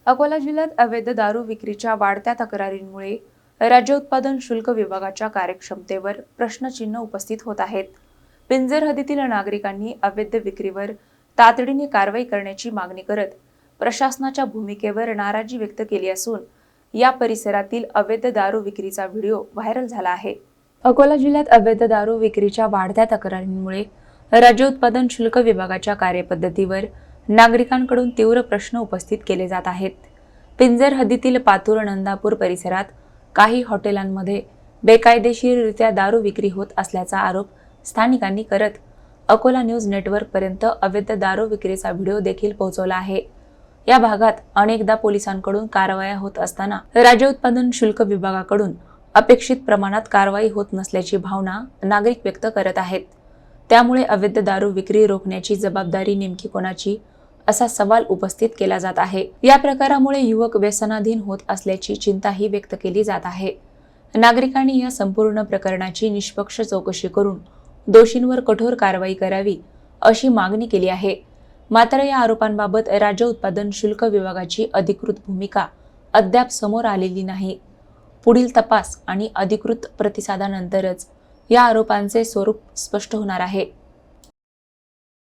अकोला जिल्ह्यात अवैध दारू विक्रीच्या वाढत्या तक्रारींमुळे राज्य उत्पादन शुल्क विभागाच्या कार्यक्षमतेवर प्रश्नचिन्ह उपस्थित होत आहेत. पिंजर हद्दीतील नागरिकांनी अवैध विक्रीवर तातडीने कारवाई करण्याची मागणी करत प्रशासनाच्या भूमिकेवर नाराजी व्यक्त केली असून या परिसरातील अवैध दारू विक्रीचा व्हिडिओ व्हायरल झाला आहे. अकोला जिल्ह्यात अवैध दारू विक्रीच्या वाढत्या तक्रारींमुळे राज्य उत्पादन शुल्क विभागाच्या कार्यपद्धतीवर नागरिकांकडून तीव्र प्रश्न उपस्थित केले जात आहेत. पिंजर हद्दीतील पातूर नंदापूर परिसरात काही हॉटेलांमध्ये बेकायदेशीररित्या दारू विक्री होत असल्याचा आरोप स्थानिकांनी करत अकोला न्यूज नेटवर्क पर्यंत अवैध दारू विक्रीचा व्हिडिओ देखील पोहोचवला आहे. या भागात अनेकदा पोलिसांकडून कारवाया होत असताना राज्य उत्पादन शुल्क विभागाकडून अपेक्षित प्रमाणात कारवाई होत नसल्याची भावना नागरिक व्यक्त करत आहेत. त्यामुळे अवैध दारू विक्री रोखण्याची जबाबदारी नेमकी कोणाची असा सवाल उपस्थित केला जात आहे. या प्रकारामुळे युवक व्यसनाधीन होत असल्याची चिंताही व्यक्त केली जात आहे. नागरिकांनी या संपूर्ण प्रकरणाची निष्पक्ष चौकशी करून दोषींवर कठोर कारवाई करावी अशी मागणी केली आहे. मात्र या आरोपांबाबत राज्य उत्पादन शुल्क विभागाची अधिकृत भूमिका अद्याप समोर आलेली नाही. पुढील तपास आणि अधिकृत प्रतिसादानंतरच या आरोपांचे स्वरूप स्पष्ट होणार आहे.